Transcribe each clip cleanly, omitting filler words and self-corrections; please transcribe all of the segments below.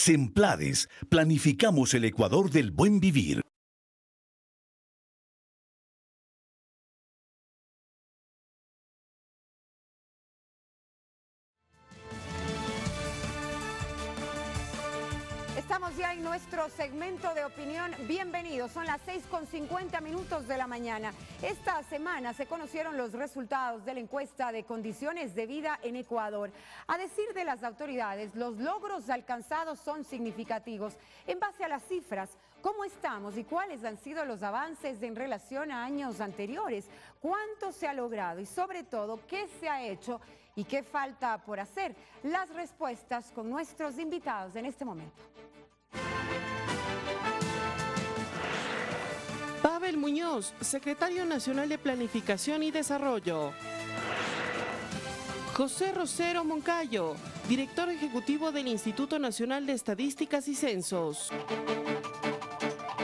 Semplades, planificamos el Ecuador del buen vivir. Estamos ya en nuestro segmento de opinión. Bienvenidos, son las 6:50 de la mañana. Esta semana se conocieron los resultados de la encuesta de condiciones de vida en Ecuador. A decir de las autoridades, los logros alcanzados son significativos. En base a las cifras, ¿cómo estamos y cuáles han sido los avances en relación a años anteriores? ¿Cuánto se ha logrado y sobre todo qué se ha hecho y qué falta por hacer? Las respuestas con nuestros invitados en este momento. Pavel Muñoz, secretario nacional de Planificación y Desarrollo. José Rosero Moncayo, director ejecutivo del Instituto Nacional de Estadísticas y Censos.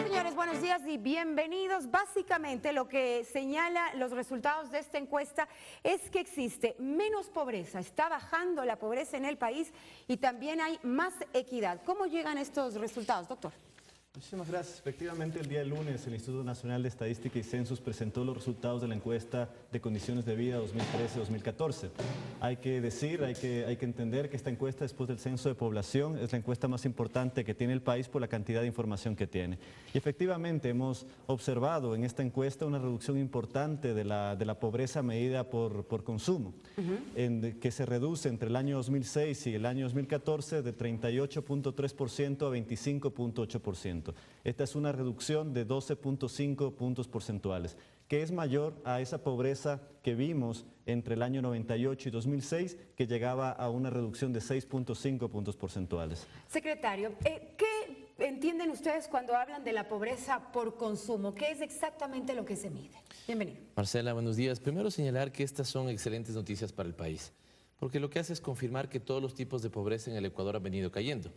Señores, buenos días y bienvenidos. Básicamente lo que señala los resultados de esta encuesta es que existe menos pobreza, está bajando la pobreza en el país y también hay más equidad. ¿Cómo llegan estos resultados, doctor? Muchísimas gracias. Efectivamente, el día lunes el Instituto Nacional de Estadística y Censos presentó los resultados de la encuesta de condiciones de vida 2013-2014. Hay que decir, hay que entender que esta encuesta después del censo de población es la encuesta más importante que tiene el país por la cantidad de información que tiene. Y efectivamente hemos observado en esta encuesta una reducción importante de la pobreza medida por consumo, que se reduce entre el año 2006 y el año 2014 de 38.3% a 25.8%. Esta es una reducción de 12.5 puntos porcentuales, que es mayor a esa pobreza que vimos entre el año 98 y 2006, que llegaba a una reducción de 6.5 puntos porcentuales. Secretario, ¿qué entienden ustedes cuando hablan de la pobreza por consumo? ¿Qué es exactamente lo que se mide? Bienvenido. Marcela, buenos días. Primero señalar que estas son excelentes noticias para el país, porque lo que hace es confirmar que todos los tipos de pobreza en el Ecuador han venido cayendo.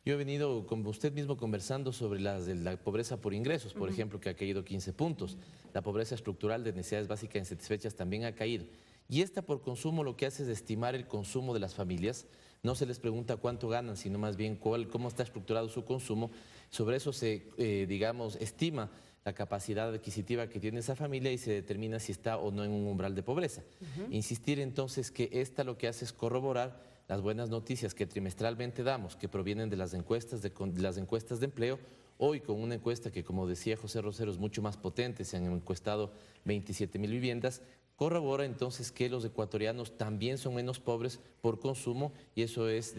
Yo he venido con usted mismo conversando sobre la pobreza por ingresos, por ejemplo, que ha caído 15 puntos. La pobreza estructural de necesidades básicas insatisfechas también ha caído. Y esta por consumo lo que hace es estimar el consumo de las familias. No se les pregunta cuánto ganan, sino más bien cómo está estructurado su consumo. Sobre eso se, estima la capacidad adquisitiva que tiene esa familia y se determina si está o no en un umbral de pobreza. Insistir entonces que esta lo que hace es corroborar las buenas noticias que trimestralmente damos, que provienen de las encuestas de empleo, hoy con una encuesta que, como decía José Rosero, es mucho más potente, se han encuestado 27.000 viviendas, corrobora entonces que los ecuatorianos también son menos pobres por consumo y eso es,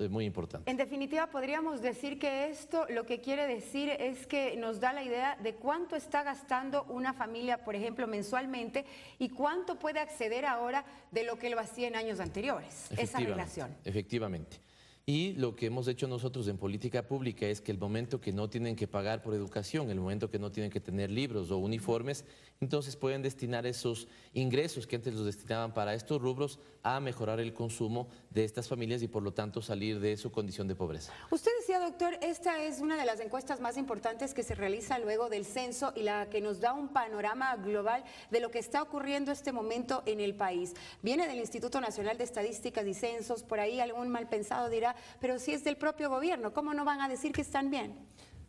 muy importante. En definitiva, podríamos decir que esto lo que quiere decir es que nos da la idea de cuánto está gastando una familia, por ejemplo, mensualmente y cuánto puede acceder ahora de lo que lo hacía en años anteriores, esa relación. Efectivamente. Y lo que hemos hecho nosotros en política pública es que el momento que no tienen que pagar por educación, el momento que no tienen que tener libros o uniformes, entonces pueden destinar esos ingresos que antes los destinaban para estos rubros a mejorar el consumo de estas familias y por lo tanto salir de su condición de pobreza. Usted decía, doctor, esta es una de las encuestas más importantes que se realiza luego del censo y la que nos da un panorama global de lo que está ocurriendo en este momento en el país. Viene del Instituto Nacional de Estadísticas y Censos, por ahí algún mal pensado dirá, pero si es del propio gobierno, ¿cómo no van a decir que están bien?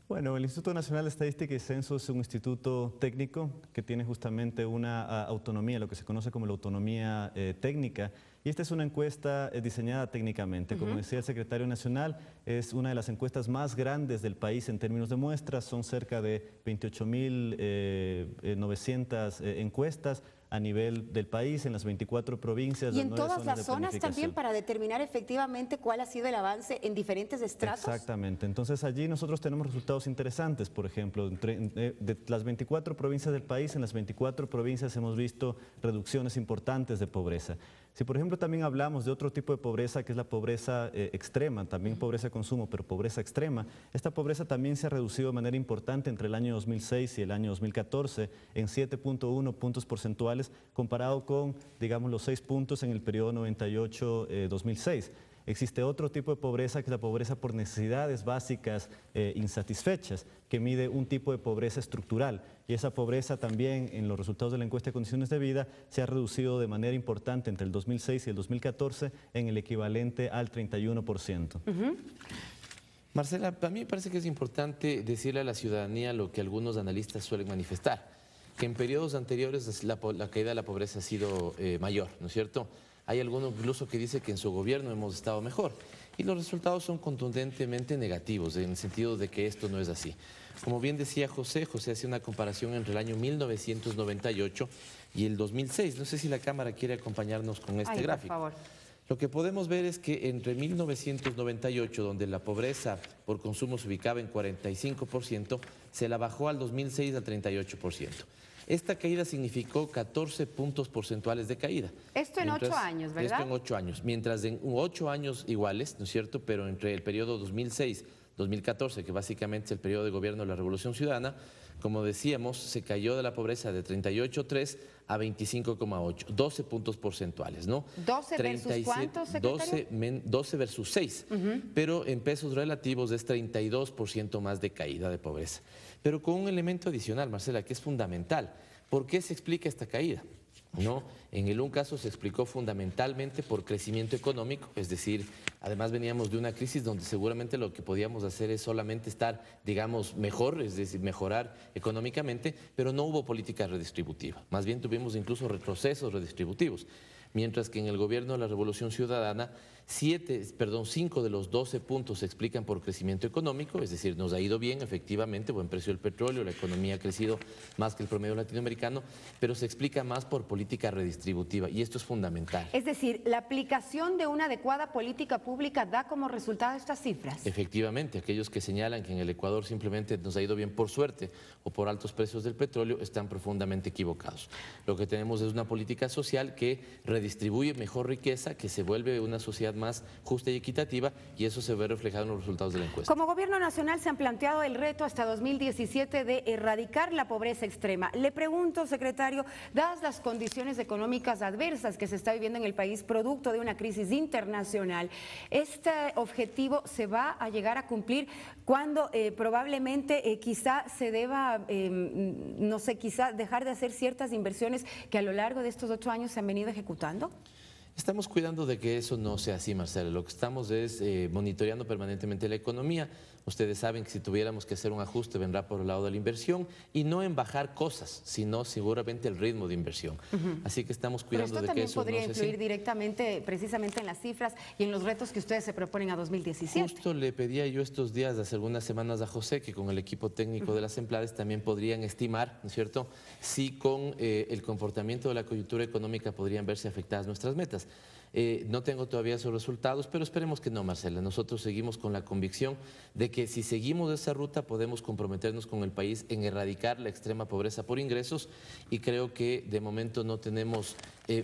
Bueno, el Instituto Nacional de Estadística y Censos es un instituto técnico que tiene justamente una autonomía, lo que se conoce como la autonomía técnica, y esta es una encuesta diseñada técnicamente. Como decía el secretario nacional, es una de las encuestas más grandes del país en términos de muestras, son cerca de 28.900 encuestas a nivel del país, en las 24 provincias. Y en todas las zonas también para determinar efectivamente cuál ha sido el avance en diferentes estratos. Exactamente, entonces allí nosotros tenemos resultados interesantes, por ejemplo, de las 24 provincias del país, en las 24 provincias hemos visto reducciones importantes de pobreza. Si por ejemplo también hablamos de otro tipo de pobreza que es la pobreza extrema, también pobreza de consumo, pero pobreza extrema, esta pobreza también se ha reducido de manera importante entre el año 2006 y el año 2014 en 7.1 puntos porcentuales comparado con, digamos, los 6 puntos en el periodo 98-2006. Existe otro tipo de pobreza que es la pobreza por necesidades básicas insatisfechas, que mide un tipo de pobreza estructural. Y esa pobreza también en los resultados de la encuesta de condiciones de vida se ha reducido de manera importante entre el 2006 y el 2014 en el equivalente al 31%. Marcela, a mí me parece que es importante decirle a la ciudadanía lo que algunos analistas suelen manifestar, que en periodos anteriores la caída de la pobreza ha sido mayor, ¿no es cierto? Hay alguno incluso que dice que en su gobierno hemos estado mejor y los resultados son contundentemente negativos en el sentido de que esto no es así. Como bien decía José hacía una comparación entre el año 1998 y el 2006. No sé si la cámara quiere acompañarnos con este gráfico. Por favor. Lo que podemos ver es que entre 1998, donde la pobreza por consumo se ubicaba en 45%, se la bajó al 2006 al 38%. Esta caída significó 14 puntos porcentuales de caída. Esto en 8 años, ¿verdad? Esto en 8 años. Mientras en 8 años iguales, ¿no es cierto? Pero entre el periodo 2006-2014, que básicamente es el periodo de gobierno de la Revolución Ciudadana, como decíamos, se cayó de la pobreza de 38,3 a 25,8, 12 puntos porcentuales, ¿no? 12 versus ¿cuántos, secretario? 12 versus 6, pero en pesos relativos es 32% más de caída de pobreza. Pero con un elemento adicional, Marcela, que es fundamental. ¿Por qué se explica esta caída? ¿No? En un caso se explicó fundamentalmente por crecimiento económico, es decir, además veníamos de una crisis donde seguramente lo que podíamos hacer es solamente estar, digamos, mejor, es decir, mejorar económicamente, pero no hubo política redistributiva. Más bien tuvimos incluso retrocesos redistributivos. Mientras que en el gobierno de la Revolución Ciudadana, 5 de los 12 puntos se explican por crecimiento económico, es decir, nos ha ido bien, efectivamente, buen precio del petróleo, la economía ha crecido más que el promedio latinoamericano, pero se explica más por política redistributiva, y esto es fundamental. Es decir, la aplicación de una adecuada política pública da como resultado estas cifras. Efectivamente, aquellos que señalan que en el Ecuador simplemente nos ha ido bien por suerte o por altos precios del petróleo están profundamente equivocados. Lo que tenemos es una política social que redistribuye mejor riqueza, que se vuelve una sociedad más justa y equitativa, y eso se ve reflejado en los resultados de la encuesta. Como gobierno nacional se han planteado el reto hasta 2017 de erradicar la pobreza extrema. Le pregunto, secretario, dadas las condiciones económicas adversas que se está viviendo en el país producto de una crisis internacional, ¿este objetivo se va a llegar a cumplir cuando probablemente quizá se deba, no sé, quizá dejar de hacer ciertas inversiones que a lo largo de estos 8 años se han venido ejecutando? Estamos cuidando de que eso no sea así, Marcela. Lo que estamos es monitoreando permanentemente la economía. Ustedes saben que si tuviéramos que hacer un ajuste vendrá por el lado de la inversión y no en bajar cosas, sino seguramente el ritmo de inversión. Así que estamos cuidando de que eso no sea así. Pero esto también podría influir directamente, precisamente en las cifras y en los retos que ustedes se proponen a 2017. Justo le pedía yo estos días, hace algunas semanas, a José que con el equipo técnico de las empleadas también podrían estimar, ¿no es cierto?, si con el comportamiento de la coyuntura económica podrían verse afectadas nuestras metas. No tengo todavía esos resultados, pero esperemos que no, Marcela. Nosotros seguimos con la convicción de que si seguimos esa ruta podemos comprometernos con el país en erradicar la extrema pobreza por ingresos, y creo que de momento no tenemos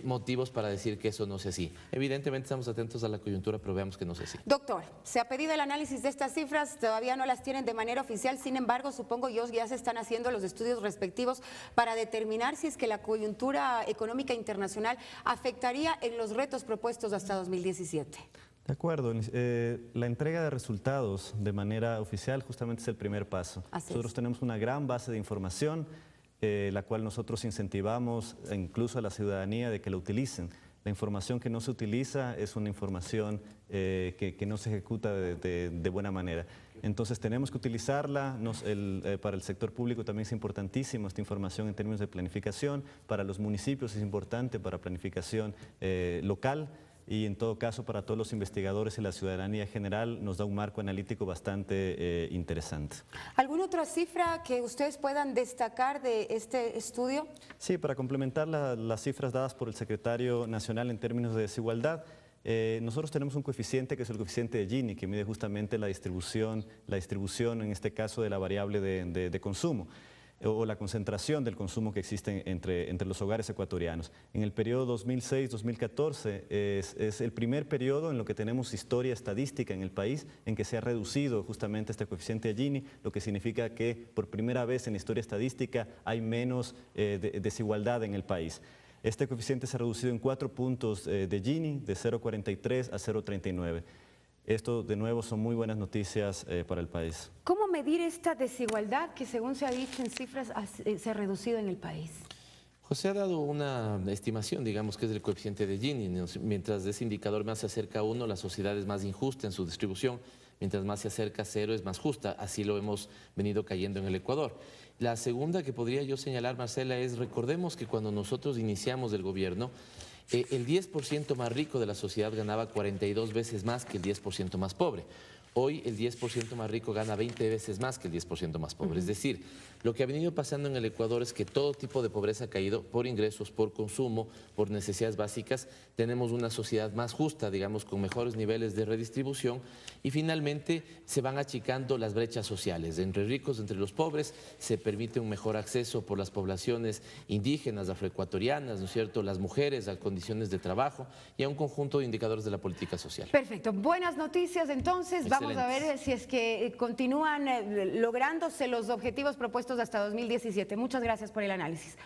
motivos para decir que eso no sea así. Evidentemente estamos atentos a la coyuntura, pero veamos que no sea así. Doctor, se ha pedido el análisis de estas cifras, todavía no las tienen de manera oficial, sin embargo, supongo yo ya se están haciendo los estudios respectivos para determinar si es que la coyuntura económica internacional afectaría en los retos propuestos hasta 2017. De acuerdo, la entrega de resultados de manera oficial justamente es el primer paso. Nosotros tenemos una gran base de información, la cual nosotros incentivamos incluso a la ciudadanía de que la utilicen. La información que no se utiliza es una información que no se ejecuta de buena manera. Entonces tenemos que utilizarla. Para el sector público también es importantísimo esta información en términos de planificación. Para los municipios es importante para planificación local. Y en todo caso para todos los investigadores y la ciudadanía general nos da un marco analítico bastante interesante. ¿Alguna otra cifra que ustedes puedan destacar de este estudio? Sí, para complementar las cifras dadas por el secretario nacional en términos de desigualdad, nosotros tenemos un coeficiente que es el coeficiente de Gini, que mide justamente la distribución en este caso de la variable de consumo, o la concentración del consumo que existe entre los hogares ecuatorianos. En el periodo 2006-2014 es el primer periodo en lo que tenemos historia estadística en el país en que se ha reducido justamente este coeficiente de Gini, lo que significa que por primera vez en la historia estadística hay menos desigualdad en el país. Este coeficiente se ha reducido en 4 puntos de Gini, de 0,43 a 0,39. Esto, de nuevo, son muy buenas noticias para el país. ¿Cómo medir esta desigualdad que, según se ha dicho en cifras, se ha reducido en el país? José ha dado una estimación, digamos, que es el coeficiente de Gini. Mientras ese indicador más se acerca a uno, la sociedad es más injusta en su distribución. mientras más se acerca a cero es más justa. Así lo hemos venido cayendo en el Ecuador. La segunda que podría yo señalar, Marcela, es recordemos que cuando nosotros iniciamos el gobierno, el 10% más rico de la sociedad ganaba 42 veces más que el 10% más pobre. Hoy el 10% más rico gana 20 veces más que el 10% más pobre. Es decir, lo que ha venido pasando en el Ecuador es que todo tipo de pobreza ha caído por ingresos, por consumo, por necesidades básicas. Tenemos una sociedad más justa, digamos, con mejores niveles de redistribución y finalmente se van achicando las brechas sociales. Entre ricos, entre los pobres, se permite un mejor acceso por las poblaciones indígenas, afroecuatorianas, ¿no es cierto?, las mujeres a condiciones de trabajo y a un conjunto de indicadores de la política social. Perfecto. Buenas noticias entonces. Vamos a ver si es que continúan lográndose los objetivos propuestos hasta 2017. Muchas gracias por el análisis.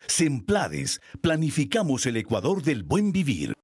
Semplades, planificamos el Ecuador del buen vivir.